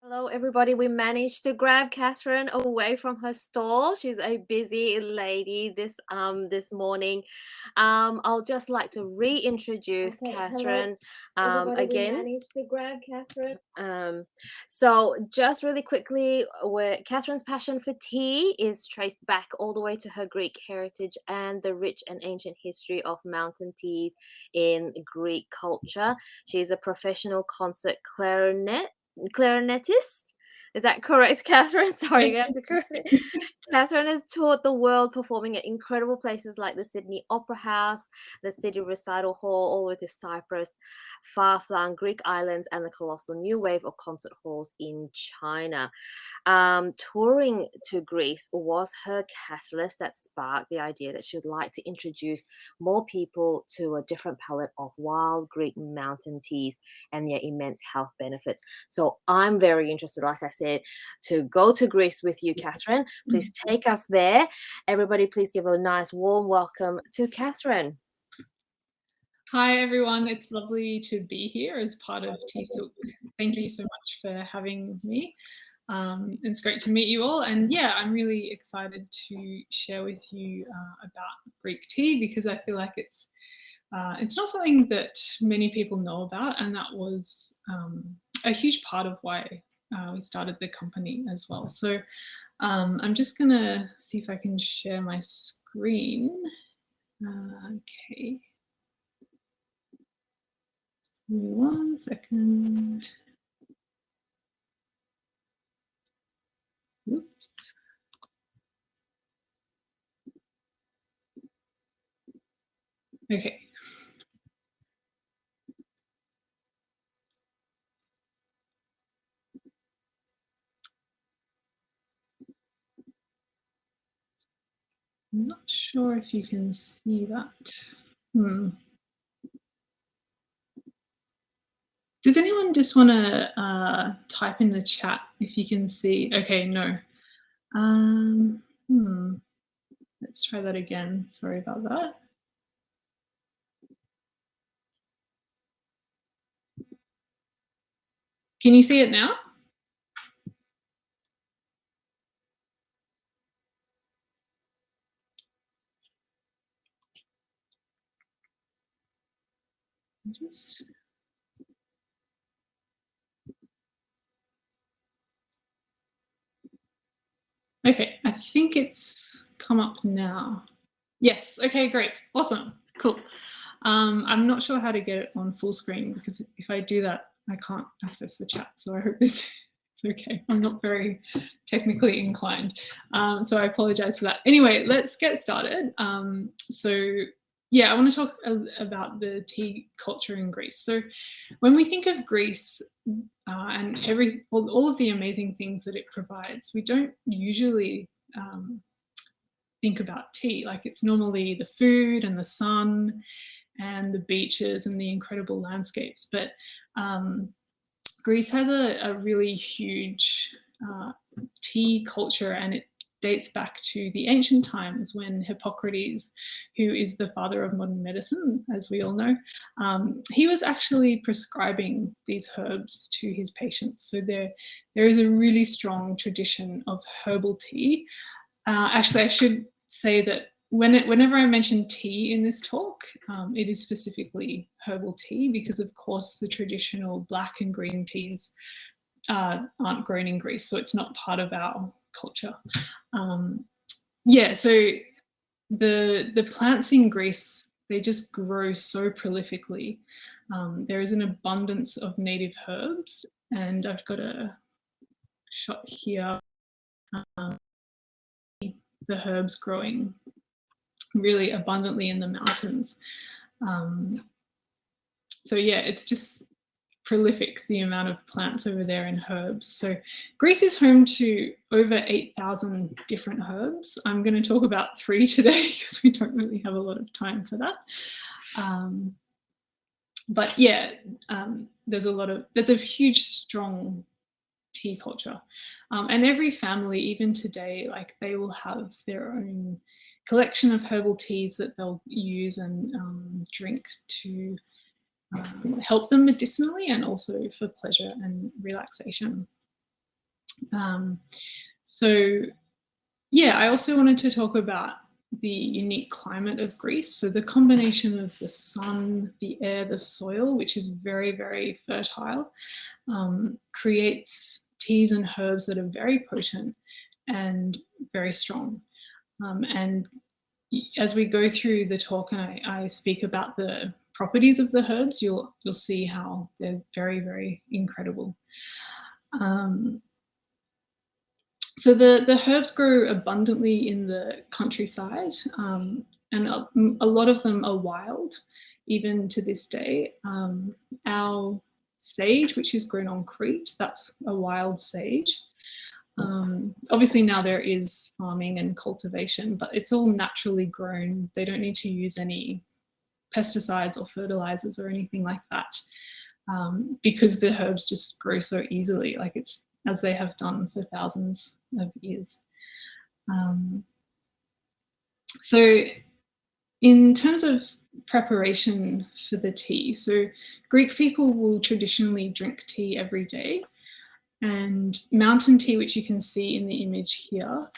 Hello, everybody. We managed to grab Catherine away from her stall. She's a busy lady this morning. I'll just like to reintroduce Okay, hello, Catherine everybody. We again. managed to grab Catherine. So just really quickly, where Catherine's passion for tea is traced back all the way to her Greek heritage and the rich and ancient history of mountain teas in Greek culture. She's a professional concert clarinetist. Is that correct, Catherine? Sorry, you have to correct it. Catherine has toured the world performing at incredible places like the Sydney Opera House, the City Recital Hall, all the way to Cyprus, far-flung Greek islands, and the colossal new wave of concert halls in China. Touring to Greece was her catalyst that sparked the idea that she would like to introduce more people to a different palette of wild Greek mountain teas and their immense health benefits. So I'm very interested, like I said, to go to Greece with you, Catherine. Please take us there. Everybody, please give a nice warm welcome to Catherine. Hi everyone, it's lovely to be here as part of Tea Souq. Thank you so much for having me. It's great to meet you all, and yeah, I'm really excited to share with you about Greek tea because I feel like it's not something that many people know about, and that was a huge part of why we started the company as well. So I'm just gonna see if I can share my screen. Okay. Give me 1 second. Oops. Okay. I'm not sure if you can see that. Does anyone just want to type in the chat if you can see? Okay, no. Let's try that again. Sorry about that. Can you see it now? Okay, I think it's come up now. Yes, okay, great, awesome, cool. I'm not sure how to get it on full screen because if I do that, I can't access the chat. So I hope this is okay. I'm not very technically inclined. So I apologize for that. Anyway, let's get started. So yeah, I want to talk about the tea culture in Greece. So when we think of Greece and all of the amazing things that it provides, we don't usually think about tea. Like it's normally the food and the sun and the beaches and the incredible landscapes. But Greece has a really huge tea culture, and it dates back to the ancient times when Hippocrates, who is the father of modern medicine, as we all know, he was actually prescribing these herbs to his patients. So there is a really strong tradition of herbal tea. Actually, I should say that whenever I mention tea in this talk, it is specifically herbal tea because, of course, the traditional black and green teas aren't grown in Greece, so it's not part of our culture. Yeah, so the plants in Greece, they just grow so prolifically. There is an abundance of native herbs, and I've got a shot here. The herbs growing really abundantly in the mountains. So yeah, it's just prolific, the amount of plants over there and herbs. So Greece is home to over 8,000 different herbs. I'm going to talk about 3 today because we don't really have a lot of time for that. But yeah, there's a huge, strong tea culture. And every family, even today, like they will have their own collection of herbal teas that they'll use and drink to help them medicinally and also for pleasure and relaxation. So yeah, I also wanted to talk about the unique climate of Greece. So the combination of the sun, the air, the soil, which is very, very fertile, creates teas and herbs that are very potent and very strong. And as we go through the talk and I speak about the properties of the herbs, you'll see how they're very, very incredible. So the herbs grow abundantly in the countryside, and a lot of them are wild, even to this day. Our sage, which is grown on Crete, that's a wild sage. Obviously now there is farming and cultivation, but it's all naturally grown. They don't need to use any pesticides or fertilizers or anything like that, because the herbs just grow so easily, like it's as they have done for thousands of years. So in terms of preparation for the tea, so Greek people will traditionally drink tea every day, and mountain tea, which you can see in the image here,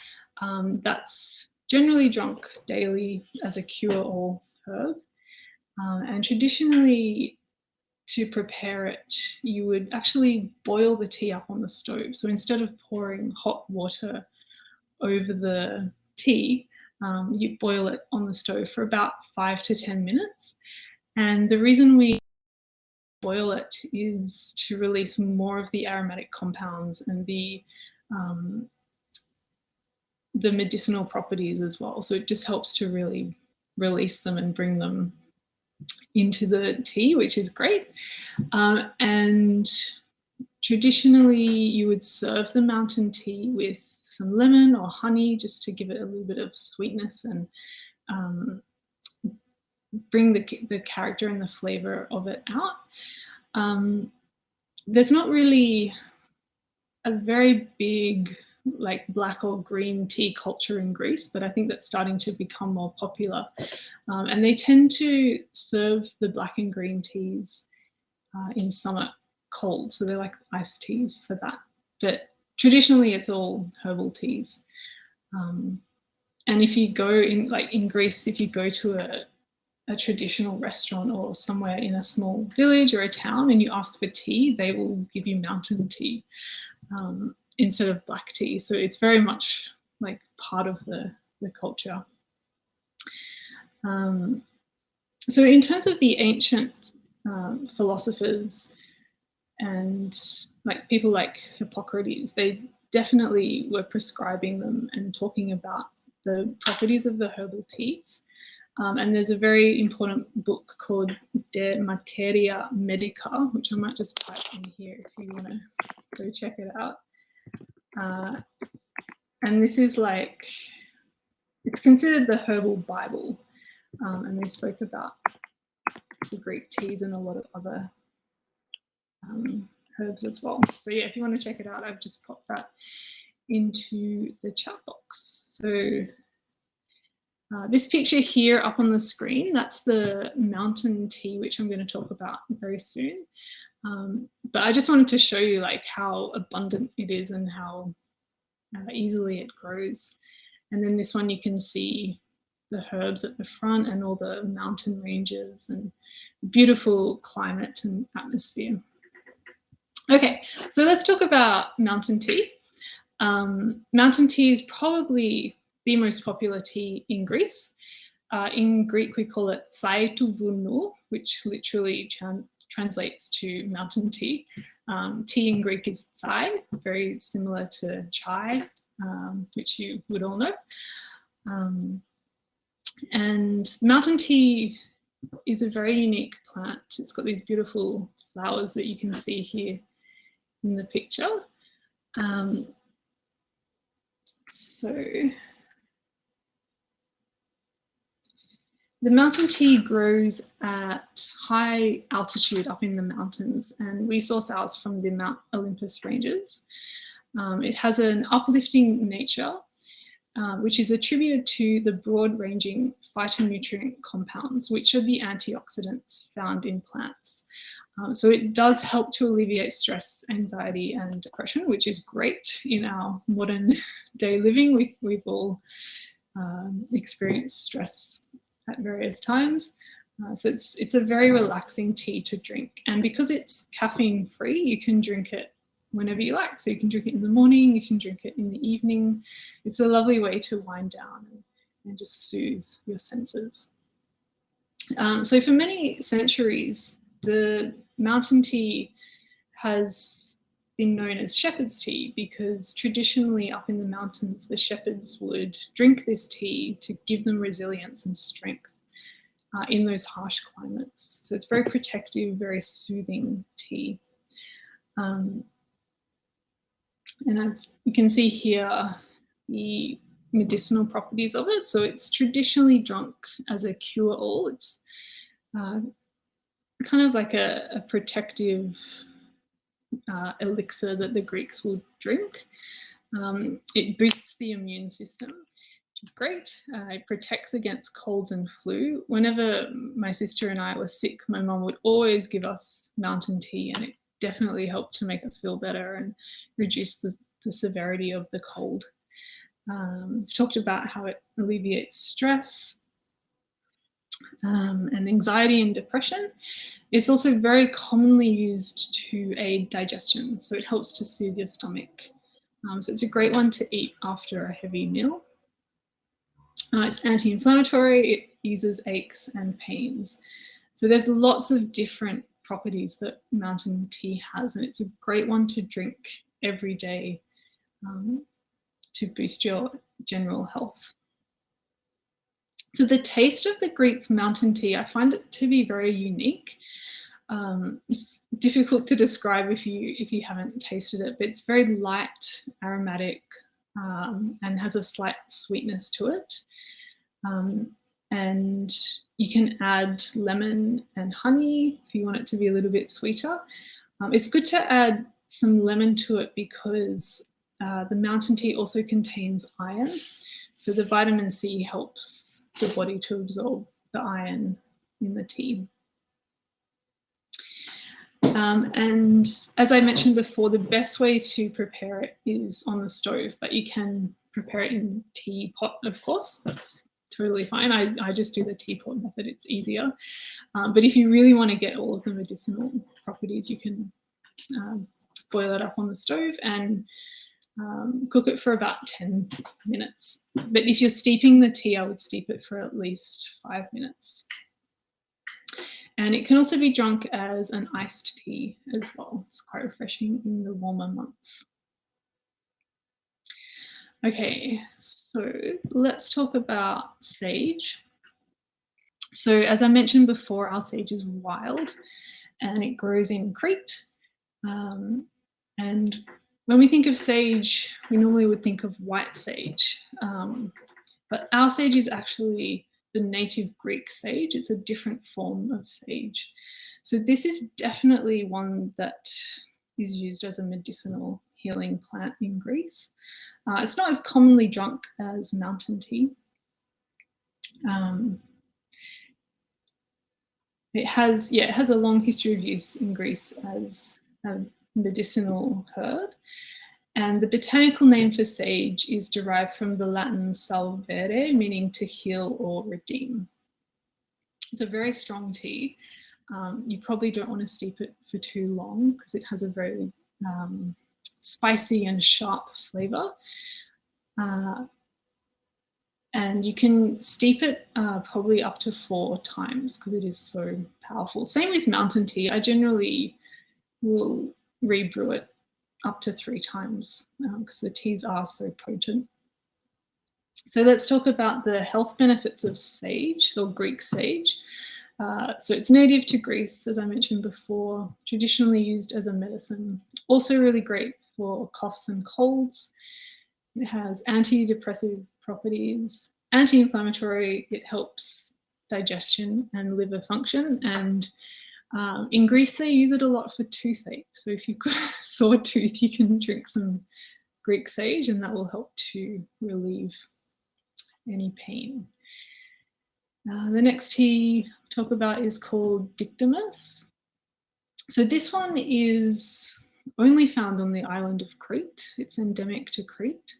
that's generally drunk daily as a cure-all herb. And traditionally, to prepare it, you would actually boil the tea up on the stove. So instead of pouring hot water over the tea, you boil it on the stove for about 5 to 10 minutes. And the reason we boil it is to release more of the aromatic compounds and the medicinal properties as well. So it just helps to really release them and bring them into the tea, which is great. And traditionally you would serve the mountain tea with some lemon or honey just to give it a little bit of sweetness and bring the character and the flavor of it out. There's not really a very big like black or green tea culture in Greece, but I think that's starting to become more popular. And they tend to serve the black and green teas in summer cold, so they're like iced teas for that. But traditionally it's all herbal teas. And if you go in Greece, if you go to a traditional restaurant or somewhere in a small village or a town and you ask for tea, they will give you mountain tea instead of black tea. So it's very much like part of the culture. So in terms of the ancient philosophers and like people like Hippocrates, they definitely were prescribing them and talking about the properties of the herbal teas. And there's a very important book called De Materia Medica, which I might just type in here if you want to go check it out. And this is like, it's considered the herbal Bible. And they spoke about the Greek teas and a lot of other herbs as well. So yeah, if you want to check it out, I've just popped that into the chat box. So this picture here up on the screen, that's the mountain tea, which I'm going to talk about very soon. But I just wanted to show you like how abundant it is and how easily it grows. And then this one you can see the herbs at the front and all the mountain ranges and beautiful climate and atmosphere. Okay, so let's talk about mountain tea. Mountain tea is probably the most popular tea in Greece. In Greek, we call it tsai tu vunu, which literally translates to mountain tea. Tea in Greek is tsai, very similar to chai, which you would all know. And mountain tea is a very unique plant. It's got these beautiful flowers that you can see here in the picture. So the mountain tea grows at high altitude up in the mountains, and we source ours from the Mount Olympus ranges. It has an uplifting nature, which is attributed to the broad-ranging phytonutrient compounds, which are the antioxidants found in plants. So it does help to alleviate stress, anxiety, and depression, which is great in our modern day living. We've all experienced stress at various times. So it's a very relaxing tea to drink. And because it's caffeine free, you can drink it whenever you like. So you can drink it in the morning, you can drink it in the evening. It's a lovely way to wind down and just soothe your senses. So for many centuries, the mountain tea has been known as shepherd's tea because traditionally up in the mountains, the shepherds would drink this tea to give them resilience and strength in those harsh climates. So it's very protective, very soothing tea. And you can see here the medicinal properties of it. So it's traditionally drunk as a cure-all. It's kind of like a protective elixir that the Greeks would drink. It boosts the immune system, which is great. It protects against colds and flu. Whenever my sister and I were sick, my mum would always give us mountain tea, and it definitely helped to make us feel better and reduce the severity of the cold. We've talked about how it alleviates stress and anxiety and depression. It's also very commonly used to aid digestion, so it helps to soothe your stomach. So it's a great one to eat after a heavy meal. It's anti-inflammatory, it eases aches and pains. So there's lots of different properties that mountain tea has, and it's a great one to drink every day to boost your general health. So the taste of the Greek mountain tea, I find it to be very unique. It's difficult to describe if you haven't tasted it, but it's very light, aromatic, and has a slight sweetness to it. And you can add lemon and honey if you want it to be a little bit sweeter. It's good to add some lemon to it because the mountain tea also contains iron. So the vitamin C helps the body to absorb the iron in the tea. And as I mentioned before, the best way to prepare it is on the stove, but you can prepare it in teapot, of course. That's totally fine. I just do the teapot method, it's easier. But if you really want to get all of the medicinal properties, you can boil it up on the stove and cook it for about 10 minutes. But if you're steeping the tea, I would steep it for at least 5 minutes. And it can also be drunk as an iced tea as well. It's quite refreshing in the warmer months. Okay, so let's talk about sage. So as I mentioned before, our sage is wild and it grows in Crete. And when we think of sage, we normally would think of white sage. But our sage is actually the native Greek sage. It's a different form of sage. So this is definitely one that is used as a medicinal healing plant in Greece. It's not as commonly drunk as mountain tea. It has a long history of use in Greece as a medicinal herb. And the botanical name for sage is derived from the Latin salvere, meaning to heal or redeem. It's a very strong tea. You probably don't want to steep it for too long because it has a very spicy and sharp flavour. And you can steep it probably up to 4 times because it is so powerful. Same with mountain tea. I generally will rebrew it up to 3 times because the teas are so potent. So let's talk about the health benefits of sage, or Greek sage. So it's native to Greece, as I mentioned before, traditionally used as a medicine. Also really great for coughs and colds. It has antidepressive properties, anti-inflammatory, it helps digestion and liver function, and in Greece, they use it a lot for toothache. So if you've got a sore tooth, you can drink some Greek sage and that will help to relieve any pain. The next tea I'll talk about is called Dictamus. So this one is only found on the island of Crete. It's endemic to Crete.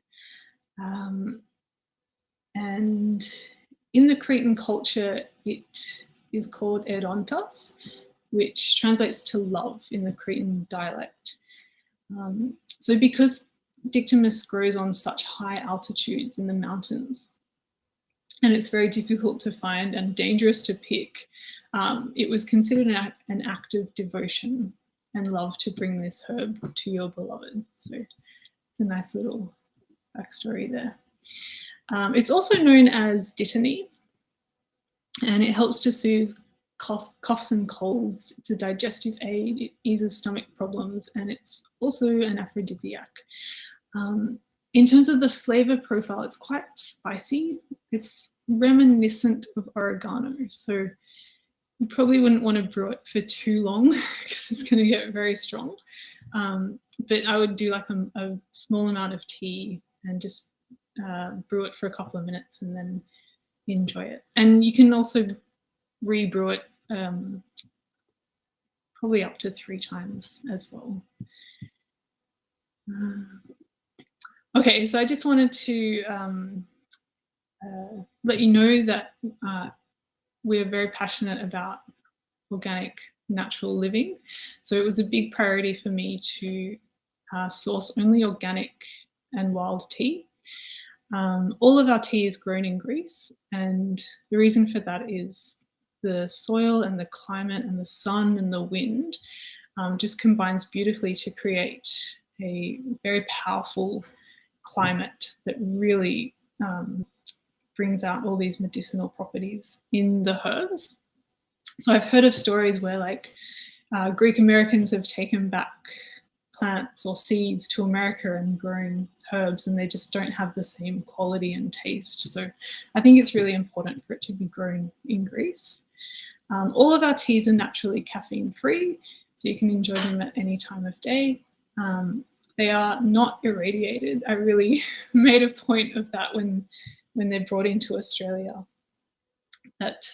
And in the Cretan culture, it is called erontas, which translates to love in the Cretan dialect. So because Dictamus grows on such high altitudes in the mountains, and it's very difficult to find and dangerous to pick, it was considered an act of devotion and love to bring this herb to your beloved. So it's a nice little backstory there. It's also known as dittany, and it helps to soothe coughs and colds. It's a digestive aid, it eases stomach problems, and it's also an aphrodisiac. In terms of the flavor profile, it's quite spicy. It's reminiscent of oregano, so you probably wouldn't want to brew it for too long because it's going to get very strong. But I would do like a small amount of tea and just brew it for a couple of minutes and then enjoy it. And you can also re-brew it probably up to 3 times as well. Okay, so I just wanted to let you know that we're very passionate about organic, natural living. So it was a big priority for me to source only organic and wild tea. All of our tea is grown in Greece, and the reason for that is the soil and the climate and the sun and the wind just combines beautifully to create a very powerful climate that really brings out all these medicinal properties in the herbs. So I've heard of stories where like Greek Americans have taken back plants or seeds to America and grown herbs, and they just don't have the same quality and taste. So I think it's really important for it to be grown in Greece. All of our teas are naturally caffeine free, so you can enjoy them at any time of day. They are not irradiated. I really made a point of that when they're brought into Australia, that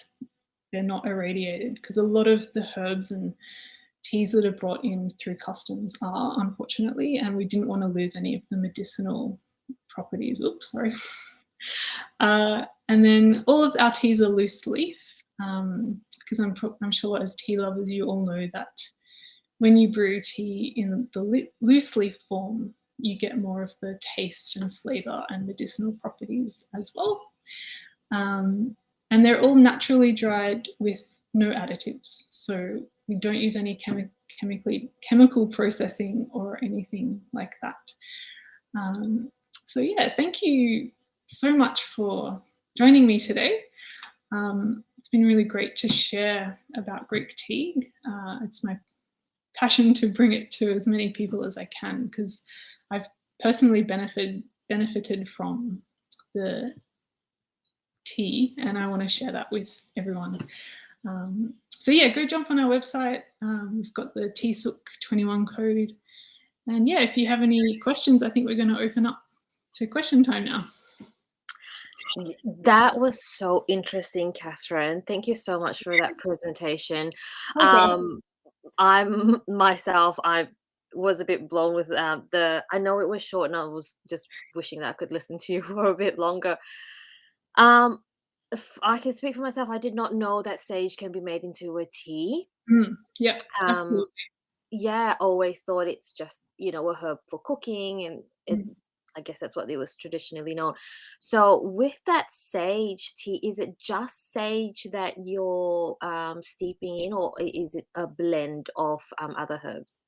they're not irradiated, because a lot of the herbs and teas that are brought in through customs are, unfortunately, and we didn't want to lose any of the medicinal properties. Oops, sorry. And then all of our teas are loose leaf, because I'm sure as tea lovers you all know that when you brew tea in the loose leaf form, you get more of the taste and flavour and medicinal properties as well. And they're all naturally dried with no additives. So we don't use any chemical processing or anything like that. So yeah, thank you so much for joining me today. It's been really great to share about Greek tea. It's my passion to bring it to as many people as I can, because I've personally benefited from the tea, and I want to share that with everyone. So yeah, go jump on our website. We've got the Tea Souq 21 code. And yeah, if you have any questions, I think we're going to open up to question time now. That was so interesting, Catherine. Thank you so much for that presentation. Okay. I was a bit blown with I know it was short, and I was just wishing that I could listen to you for a bit longer. I can speak for myself. I did not know that sage can be made into a tea. Yeah, absolutely. Yeah, always thought it's just, a herb for cooking, and I guess that's what it was traditionally known. So with that sage tea, is it just sage that you're steeping in, or is it a blend of other herbs?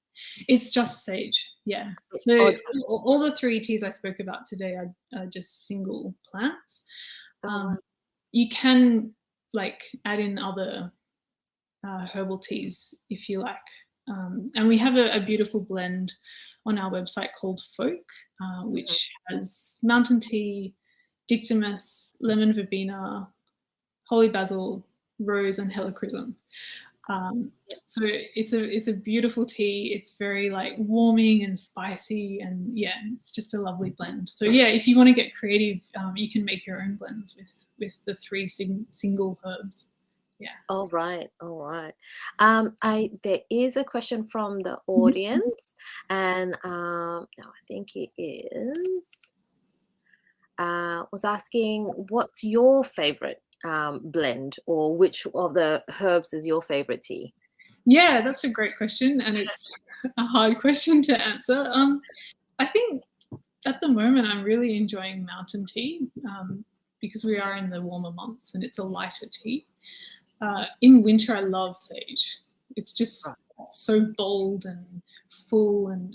It's just sage, yeah. So all the 3 teas I spoke about today are just single plants. You can add in other herbal teas if you like. And we have a beautiful blend on our website called Folk, which has mountain tea, Dictamus, lemon verbena, holy basil, rose, and helichrysum. So it's a beautiful tea. It's very warming and spicy, and yeah, it's just a lovely blend. So yeah, if you want to get creative, you can make your own blends with the 3 single herbs. All right, all right. There is a question from the Mhm. audience, and no, I think it is. Was asking, what's your favorite blend, or which of the herbs is your favorite tea? Yeah, that's a great question, and it's a hard question to answer. I think at the moment I'm really enjoying mountain tea because we are in the warmer months and it's a lighter tea. In winter, I love sage. It's just so bold and full, and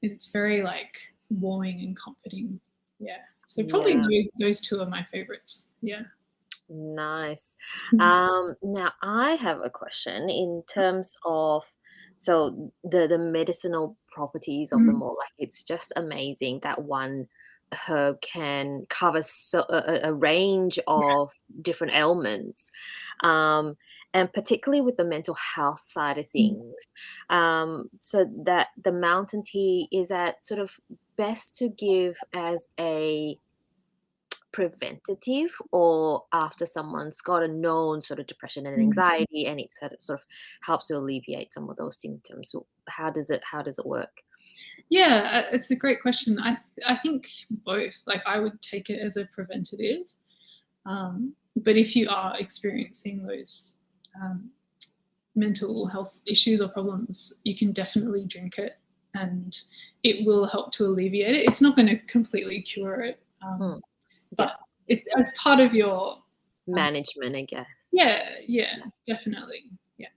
it's very like warming and comforting. Yeah. So probably Yeah. those two are my favorites. Yeah. Nice. Mhm. Now I have a question in terms of, so the medicinal properties of them Mhm. all. Like, it's just amazing that one herb can cover a range of different ailments, and particularly with the mental health side of Mhm. things. So that the mountain tea is at sort of best to give as a preventative, or after someone's got a known sort of depression and Mhm. anxiety, and it sort of helps to alleviate some of those symptoms. So how does it work? Yeah, it's a great question. I think both. Like I would take it as a preventative, but if you are experiencing those um, mental health issues or problems, you can definitely drink it, and it will help to alleviate it. It's not going to completely cure it, Hmm. but Yes. it as part of your Management, I guess. yeah, definitely. Yeah.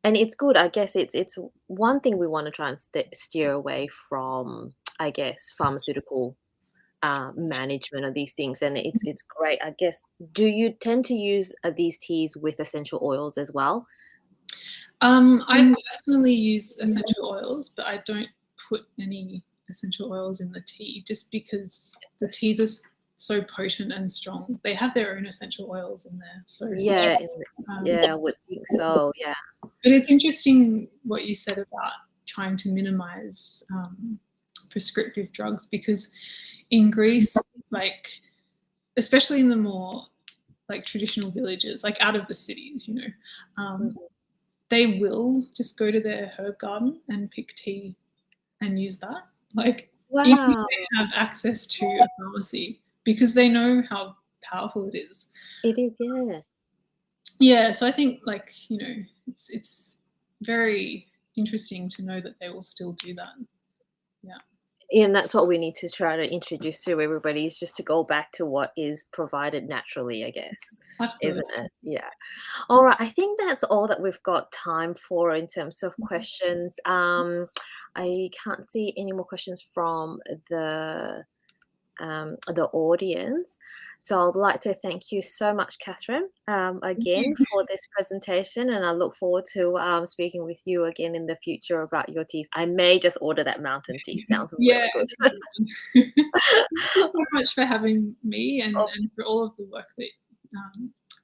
And it's good, I guess. It's one thing we want to try and steer away from, I guess, pharmaceutical management of these things, and it's great, I guess. Do you tend to use these teas with essential oils as well? I personally use essential oils, but I don't put any essential oils in the tea just because the teas are so potent and strong. They have their own essential oils in there. So, Yeah, um, yeah, I would think so. Yeah. but it's interesting what you said about trying to minimize prescriptive drugs because in Greece, like, especially in the more like traditional villages, like out of the cities, um, Mhm. they will just go to their herb garden and pick tea and use that. Like, even if Wow. they have access to a pharmacy, because they know how powerful it is. It is, yeah. Yeah, so I think like, it's very interesting to know that they will still do that. Yeah. And that's what we need to try to introduce to everybody, is just to go back to what is provided naturally, I guess, Absolutely. isn't it? Yeah. All right. I think that's all that we've got time for in terms of questions. I can't see any more questions from the audience. So I'd like to thank you so much, Catherine, Thank again you. for this presentation, and I look forward to speaking with you again in the future about your teas. I may just order that mountain tea. Sounds Yeah, really good. it's a good one. Thank you so much for having me Oh, and for all of the work that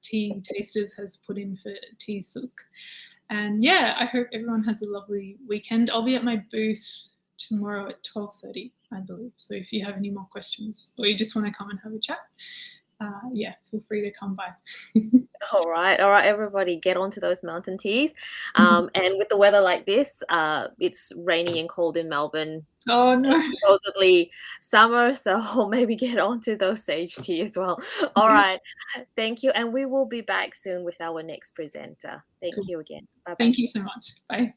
Tea Tasters has put in for Tea Souq. And yeah, I hope everyone has a lovely weekend. I'll be at my booth tomorrow at 12:30, I believe. So if you have any more questions or you just want to come and have a chat, yeah, feel free to come by. all right, everybody, get onto those mountain teas. And with the weather like this, it's rainy and cold in Melbourne. Oh no. It's supposedly summer, so maybe get onto those sage tea as well. All Yeah, right, thank you, and we will be back soon with our next presenter. Thank cool. you again. Bye bye. Thank you so much. Bye.